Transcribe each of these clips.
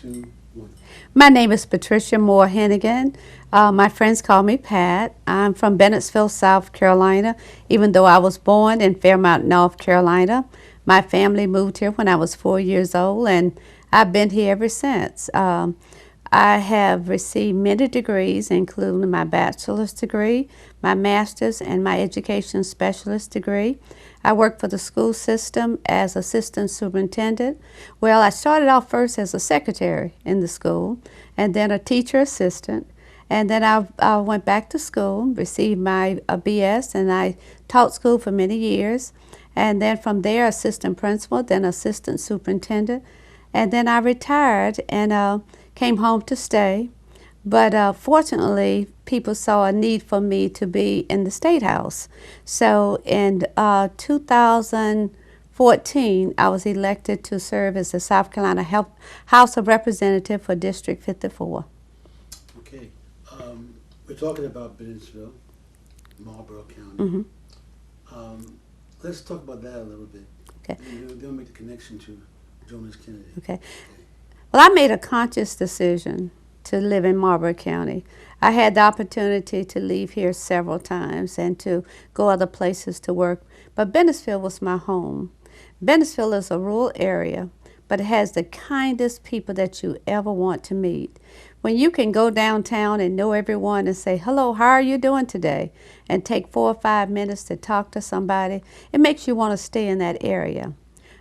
2, 1. My name is Patricia Moore Hennigan. My friends call me Pat. I'm from Bennettsville, South Carolina. Even though I was born in Fairmount, North Carolina, my family moved here when I was 4 years old, and I've been here ever since. I have received many degrees, including my bachelor's degree, my master's, and my education specialist degree. I work for the school system as assistant superintendent. Well, I started off first as a secretary in the school, and then a teacher assistant. And then I went back to school, received my BS, and I taught school for many years. And then from there, assistant principal, then assistant superintendent. And then I retired and came home to stay. But fortunately, people saw a need for me to be in the State House. So in 2014, I was elected to serve as the South Carolina House of Representative for District 54. Okay. We're talking about Bennettsville, Marlborough County. Hmm. Let's talk about that a little bit. Okay. And then we'll make the connection to Jonas Kennedy. Okay. Well, I made a conscious decision to live in Marlborough County. I had the opportunity to leave here several times and to go other places to work, but Bennettsville was my home. Bennettsville is a rural area, but it has the kindest people that you ever want to meet. When you can go downtown and know everyone and say, hello, how are you doing today? And take 4 or 5 minutes to talk to somebody, it makes you want to stay in that area.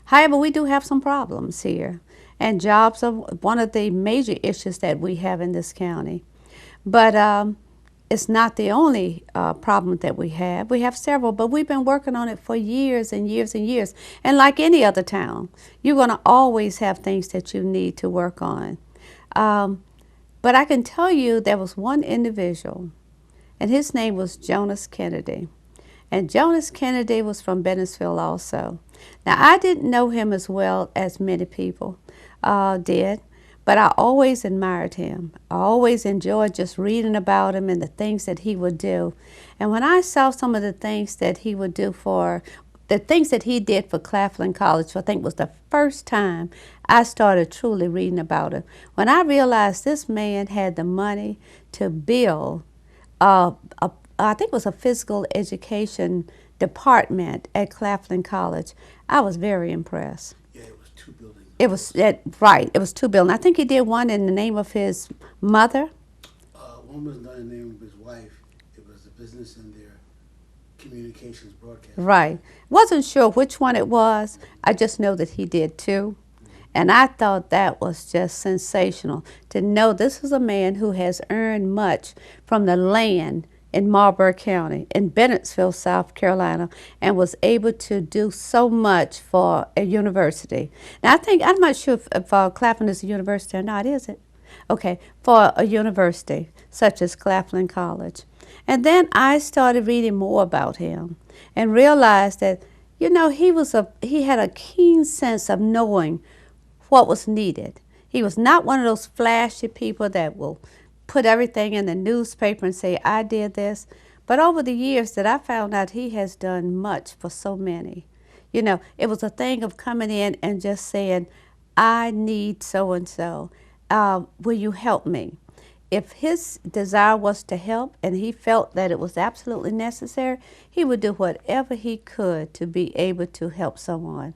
However, we do have some problems here, and jobs are one of the major issues that we have in this county. But it's not the only problem that we have. We have several, but we've been working on it for years and years and years. And like any other town, you're going to always have things that you need to work on. Um, but I can tell you there was one individual, and his name was Jonas Kennedy. And Jonas Kennedy was from Bennettsville also. Now, I didn't know him as well as many people did, but I always admired him. I always enjoyed just reading about him and the things that he would do. And when I saw some of the things that he would do the things that he did for Claflin College, I think was the first time I started truly reading about him. When I realized this man had the money to build I think it was a physical education department at Claflin College, I was very impressed. Yeah, it was 2 buildings. It was right. It was 2 buildings. I think he did one in the name of his mother. One was not in the name of his wife. It was the business and their communications broadcast. Right. Wasn't sure which one it was. I just know that he did 2. And I thought that was just sensational to know this is a man who has earned much from the land in Marlborough County, in Bennettsville, South Carolina, and was able to do so much for a university. Now, I'm not sure if Claflin is a university or not, is it? Okay, for a university such as Claflin College. And then I started reading more about him and realized that, he had a keen sense of knowing what was needed. He was not one of those flashy people that will put everything in the newspaper and say, I did this. But over the years that I found out he has done much for so many. It was a thing of coming in and just saying, I need so and so. Will you help me? If his desire was to help and he felt that it was absolutely necessary, he would do whatever he could to be able to help someone.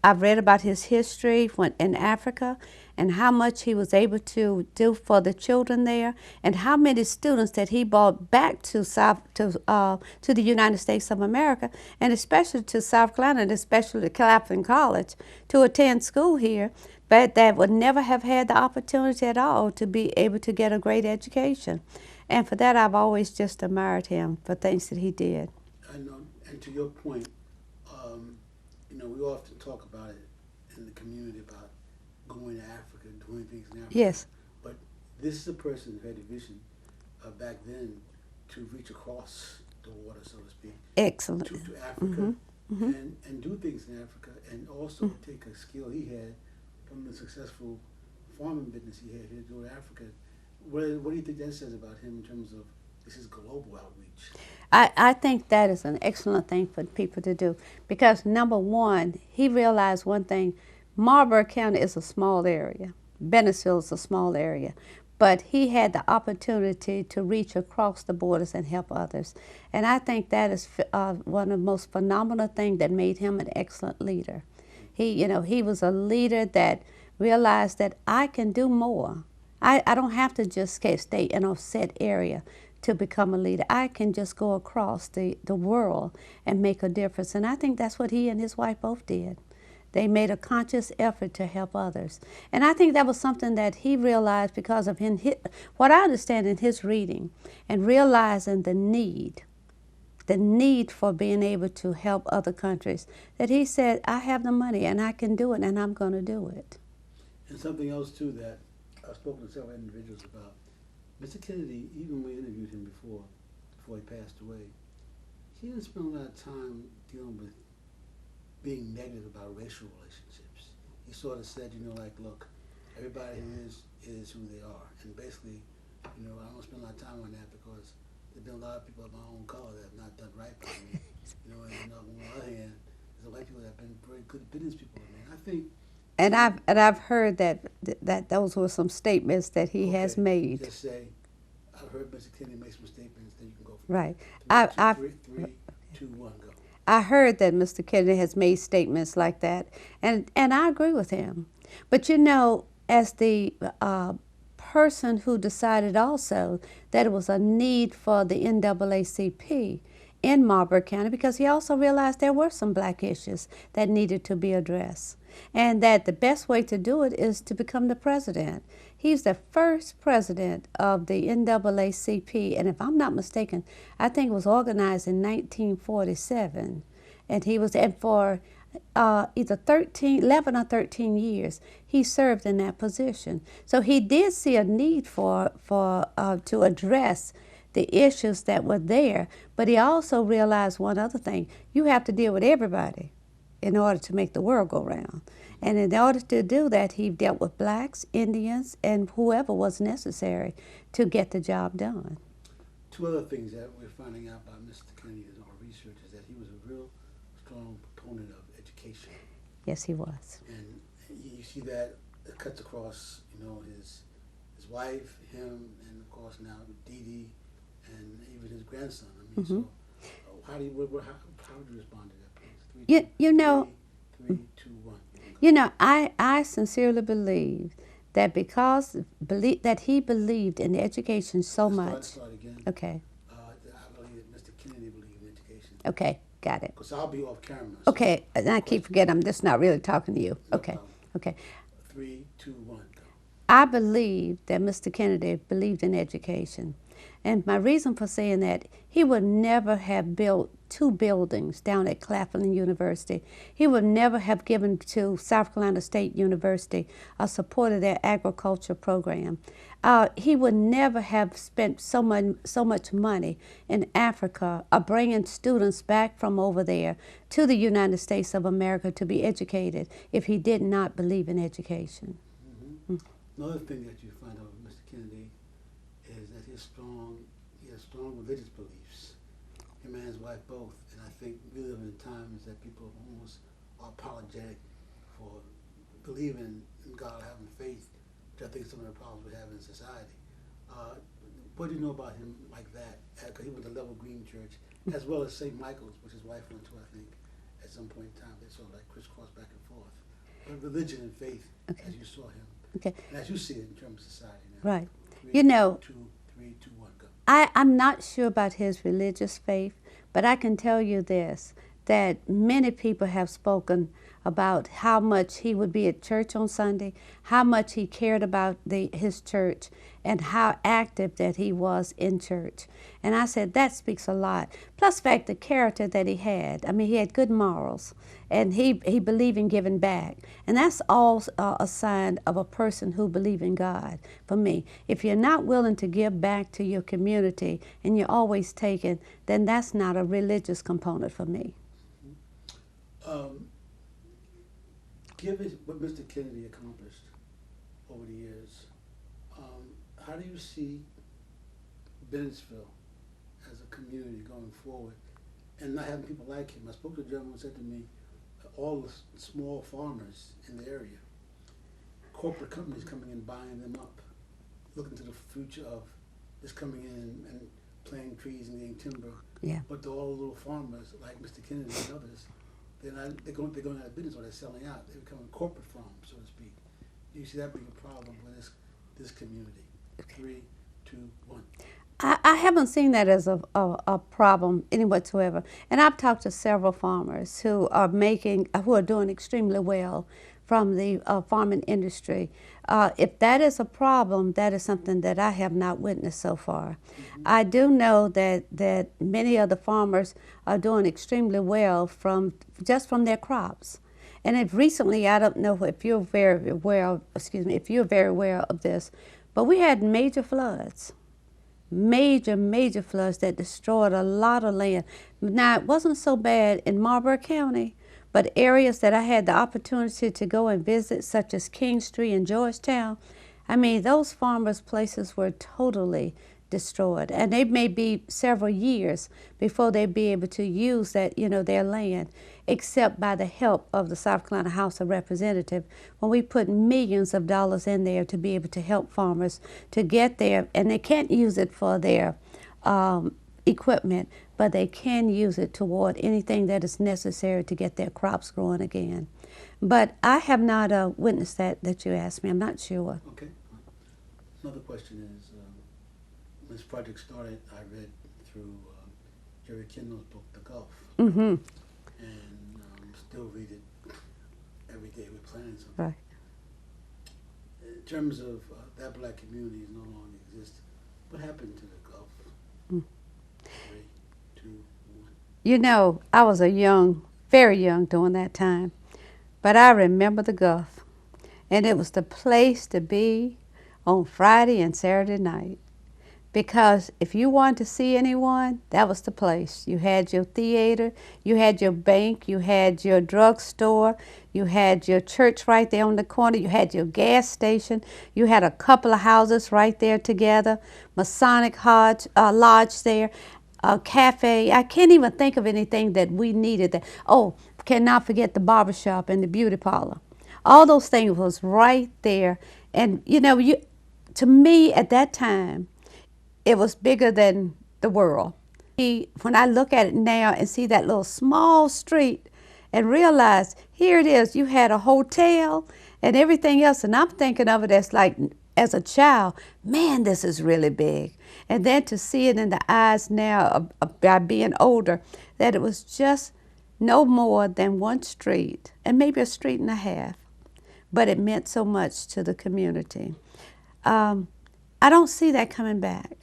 I've read about his history in Africa and how much he was able to do for the children there, and how many students that he brought back to the United States of America, and especially to South Carolina, and especially to Claflin College, to attend school here, but that would never have had the opportunity at all to be able to get a great education. And for that, I've always just admired him for things that he did. I know, and to your point, we often talk about it in the community about going to Africa, doing things in Africa. Yes. But this is a person who had a vision back then to reach across the water, so to speak, Excellent. to Africa and do things in Africa, and also take a skill he had from the successful farming business he had here to go to Africa. What do you think that says about him in terms of this is global outreach? I think that is an excellent thing for people to do because, number one, he realized one thing. Marlborough County is a small area, Bennettsville is a small area. But he had the opportunity to reach across the borders and help others. And I think that is one of the most phenomenal things that made him an excellent leader. He was a leader that realized that I can do more. I don't have to just stay in a set area to become a leader. I can just go across the world and make a difference. And I think that's what he and his wife both did. They made a conscious effort to help others. And I think that was something that he realized because of what I understand in his reading and realizing the need for being able to help other countries, that he said, I have the money and I can do it and I'm going to do it. And something else, too, that I've spoken to several individuals about. Mr. Kennedy, even when we interviewed him before he passed away, he didn't spend a lot of time dealing with being negative about racial relationships. He sort of said, like, look, everybody is who they are. And basically, I don't spend a lot of time on that because there's been a lot of people of my own color that have not done right by me. And on the other hand, there's a lot of people that have been very good business people. I think. And I've heard that those were some statements that he has made. Just say, I've heard Mr. Kennedy make some statements. Then you can go. Right. Three, two, one, go. I heard that Mr. Kennedy has made statements like that, and I agree with him. But as the person who decided also that it was a need for the NAACP in Marlborough County, because he also realized there were some black issues that needed to be addressed, and that the best way to do it is to become the president. He's the first president of the NAACP, and if I'm not mistaken, I think it was organized in 1947, and he was, and for either 11 or 13 years, he served in that position. So he did see a need to address the issues that were there, but he also realized one other thing: you have to deal with everybody in order to make the world go round. And in order to do that, he dealt with blacks, Indians, and whoever was necessary to get the job done. Two other things that we're finding out about Mr. Kennedy in our research is that he was a real strong proponent of education. Yes, he was. And you see that it cuts across, his wife, him, and of course now Dee Dee, and even his grandson. So how do you respond to that, please? Three, two, one. I sincerely believe that because that he believed in education so much. Start again. Okay. I believe that Mr. Kennedy believed in education. Okay, got it. Because I'll be off camera. So okay, and I keep forgetting I'm just not really talking to you. No okay. Problem. Okay. 3, 2, 1, go. I believe that Mr. Kennedy believed in education. And my reason for saying that, he would never have built 2 buildings down at Claflin University. He would never have given to South Carolina State University a support of their agriculture program. He would never have spent so much money in Africa bringing students back from over there to the United States of America to be educated if he did not believe in education. Mm-hmm. Another thing that you find out with Mr. Kennedy is that he has strong religious beliefs. Him and his wife both. And I think we live in times that people almost are apologetic for believing in God, having faith, which I think is some of the problems we have in society. What do you know about him like that? Because he went to Level Green Church, as well as St. Michael's, which his wife went to, I think, at some point in time. They sort of like crisscross back and forth. But religion and faith, as you saw him. Okay. And as you see it in terms of society now. Right. 3, 2, 1, go. I'm not sure about his religious faith, but I can tell you this, that many people have spoken about how much he would be at church on Sunday, how much he cared about his church, and how active that he was in church. And I said, that speaks a lot. Plus the fact, the character that he had. I mean, he had good morals, and he believed in giving back. And that's all a sign of a person who believes in God, for me. If you're not willing to give back to your community, and you're always taking, then that's not a religious component for me. Given what Mr. Kennedy accomplished over the years, how do you see Bennettsville as a community going forward and not having people like him? I spoke to a gentleman who said to me, all the small farmers in the area corporate companies coming and buying them up, looking to the future of just coming in and planting trees and getting timber. Yeah. But all the little farmers like Mr. Kennedy and others, they're going out of business or they're selling out. They're becoming corporate farms, so to speak. Do you see that being a problem with this community? 3, 2, 1. I haven't seen that as a problem any whatsoever. And I've talked to several farmers who are doing extremely well from the farming industry. If that is a problem, that is something that I have not witnessed so far. Mm-hmm. I do know that many of the farmers are doing extremely well from their crops. And recently, I don't know if you're very aware of this, but we had major floods. Major floods that destroyed a lot of land. Now, it wasn't so bad in Marlboro County, but areas that I had the opportunity to go and visit, such as King Street and Georgetown, I mean, those farmers' places were totally destroyed. And they may be several years before they be able to use their land, except by the help of the South Carolina House of Representatives, when we put millions of dollars in there to be able to help farmers to get there. And they can't use it for their equipment, but they can use it toward anything that is necessary to get their crops growing again. But I have not witnessed that you asked me. I'm not sure. Okay. Another question is, when this project started, I read through Jerry Kendall's book, The Gulf. Mm-hmm. And still read it every day we're planning something. Right. In terms of that black community no longer exists, what happened to the Gulf? 3, 2, 1. I was very young during that time, but I remember the Gulf, and it was the place to be on Friday and Saturday night. Because if you wanted to see anyone, that was the place. You had your theater, you had your bank, you had your drugstore, you had your church right there on the corner, you had your gas station, you had a couple of houses right there together, Masonic Lodge there, a cafe. I can't even think of anything that we needed there. Oh, cannot forget the barbershop and the beauty parlor. All those things was right there. And, to me at that time, it was bigger than the world. When I look at it now and see that little small street and realize here it is, you had a hotel and everything else, and I'm thinking of it as a child, man, this is really big. And then to see it in the eyes now by being older, that it was just no more than one street and maybe a street and a half, but it meant so much to the community. I don't see that coming back.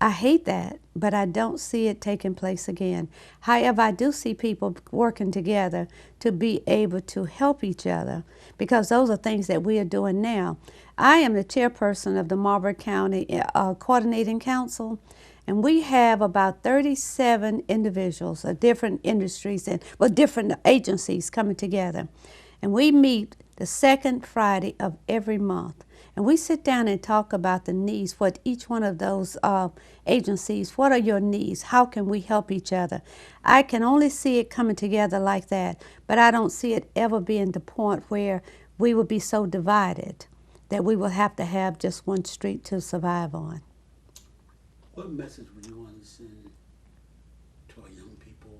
I hate that, but I don't see it taking place again. However, I do see people working together to be able to help each other, because those are things that we are doing now. I am the chairperson of the Marlboro County Coordinating Council, and we have about 37 individuals of different industries and different agencies coming together. And we meet the second Friday of every month. And we sit down and talk about the needs, what each one of those agencies, what are your needs? How can we help each other? I can only see it coming together like that, but I don't see it ever being the point where we will be so divided that we will have to have just one street to survive on. What message would you want to send to our young people,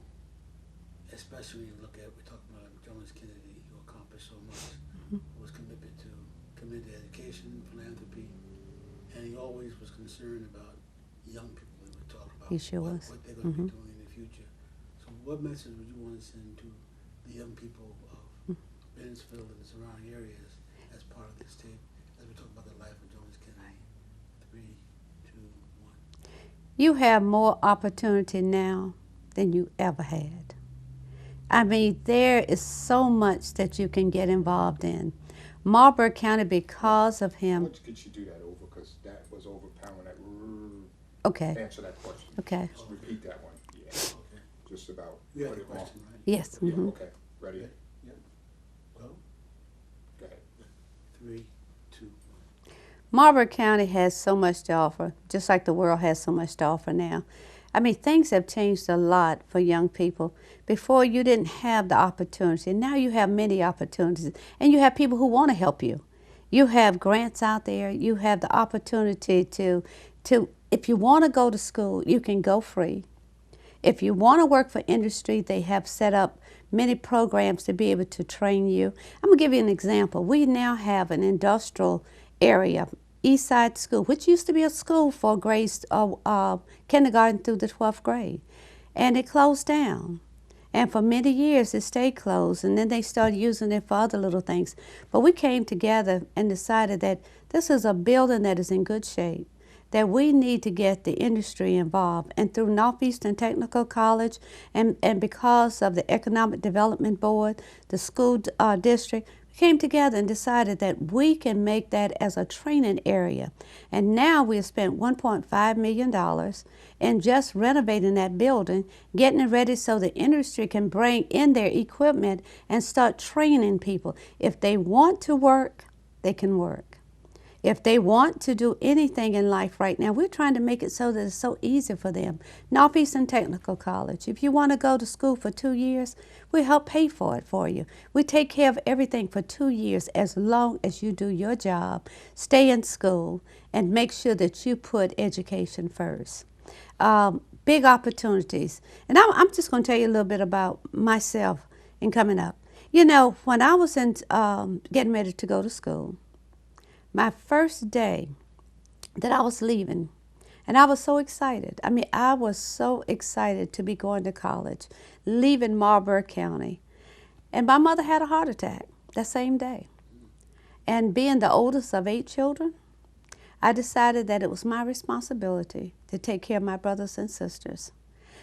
especially when you look at, we're talking about Jonas Kennedy, who accomplished so much, was committed to community education, philanthropy, and he always was concerned about young people. We would talk about He sure was. What they're going to be doing in the future. So what message would you want to send to the young people of Bensfield and the surrounding areas as part of this tape, as we talk about the life of Jonas Kennedy? 3, 2, 1. You have more opportunity now than you ever had. I mean, there is so much that you can get involved in. Marlboro County, because of him. How much could you do that over? Because that was overpowering. Okay. Answer that question. Okay. Just repeat that one. Yeah. Okay. Just about. You had put a it on. Yes. Yeah, Mm-hmm. okay. Ready? Yeah. Go. Go ahead. 3, 2, 1. Marlboro County has so much to offer, just like the world has so much to offer now. I mean, things have changed a lot for young people. Before, you didn't have the opportunity. Now you have many opportunities, and you have people who want to help you. You have grants out there. You have the opportunity to if you want to go to school, you can go free. If you want to work for industry, they have set up many programs to be able to train you. I'm going to give you an example. We now have an industrial area, Eastside School, which used to be a school for grades kindergarten through the 12th grade. And it closed down. And for many years, it stayed closed. And then they started using it for other little things. But we came together and decided that this is a building that is in good shape, that we need to get the industry involved. And through Northeastern Technical College and because of the Economic Development Board, the school district, we came together and decided that we can make that as a training area. And now we have spent $1.5 million in just renovating that building, getting it ready so the industry can bring in their equipment and start training people. If they want to work, they can work. If they want to do anything in life right now, we're trying to make it so that it's so easy for them. Northeastern Technical College, if you want to go to school for 2 years, we help pay for it for you. We take care of everything for 2 years as long as you do your job, stay in school, and make sure that you put education first. Big opportunities. And I'm just going to tell you a little bit about myself in coming up. You know, when I was getting ready to go to school, my first day that I was leaving, and I was so excited. I mean, I was so excited to be going to college, leaving Marlborough County. And my mother had a heart attack that same day. And being the oldest of 8 children, I decided that it was my responsibility to take care of my brothers and sisters.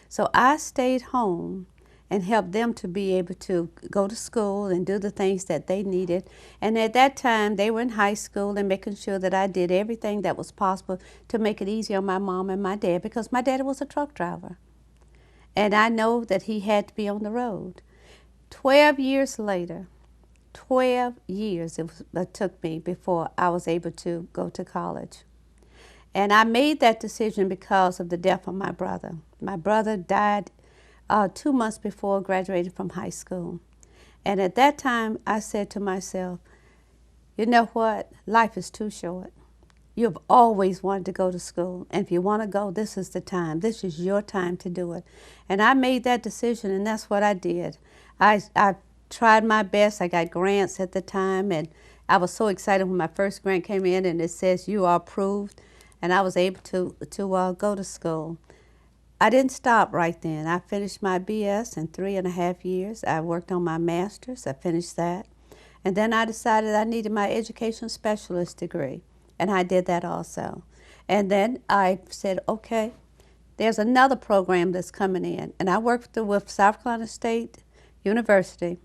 So I stayed home and help them to be able to go to school and do the things that they needed. And at that time, they were in high school and making sure that I did everything that was possible to make it easy on my mom and my dad, because my dad was a truck driver. And I know that he had to be on the road. 12 years later, 12 years it took me before I was able to go to college. And I made that decision because of the death of my brother. My brother died 2 months before graduating from high school. And at that time, I said to myself, you know what? Life is too short. You've always wanted to go to school. And if you want to go, this is the time. This is your time to do it. And I made that decision, and that's what I did. I tried my best. I got grants at the time, and I was so excited when my first grant came in and it says you are approved, and I was able to go to school. I didn't stop right then. I finished my BS in 3.5 years. I worked on my master's. I finished that. And then I decided I needed my education specialist degree, and I did that also. And then I said, okay, there's another program that's coming in. And I worked with South Carolina State University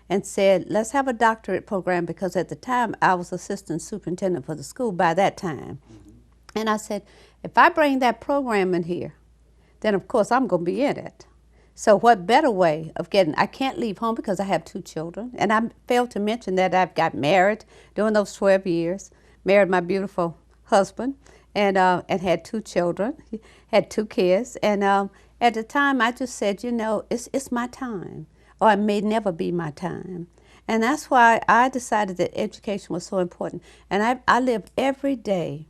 and said, let's have a doctorate program, because at the time I was assistant superintendent for the school by that time. And I said, if I bring that program in here, then of course I'm going to be in it. So what better way of getting, I can't leave home because I have 2 children. And I failed to mention that I've got married during those 12 years, married my beautiful husband, and had 2 children, had 2 kids. And at the time I just said, you know, it's my time, or it may never be my time. And that's why I decided that education was so important. And I live every day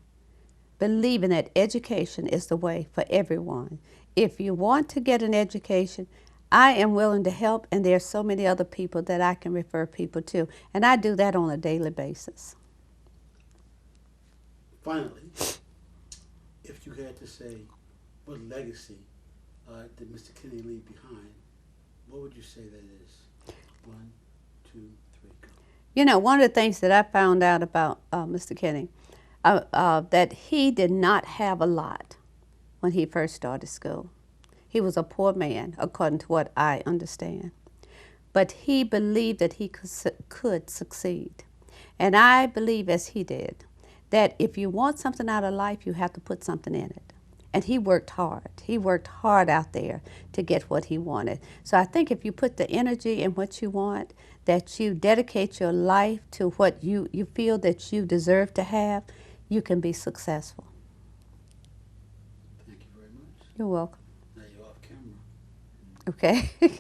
believing that education is the way for everyone. If you want to get an education, I am willing to help, and there are so many other people that I can refer people to, and I do that on a daily basis. Finally, if you had to say what legacy did Mr. Kenny leave behind, what would you say that is? 1, 2, 3, go. You know, one of the things that I found out about Mr. Kenny, that he did not have a lot when he first started school. He was a poor man, according to what I understand. But he believed that he could succeed. And I believe, as he did, that if you want something out of life, you have to put something in it. And he worked hard. He worked hard out there to get what he wanted. So I think if you put the energy in what you want, that you dedicate your life to what you feel that you deserve to have, you can be successful. Thank you very much. You're welcome. Now you're off camera. Okay.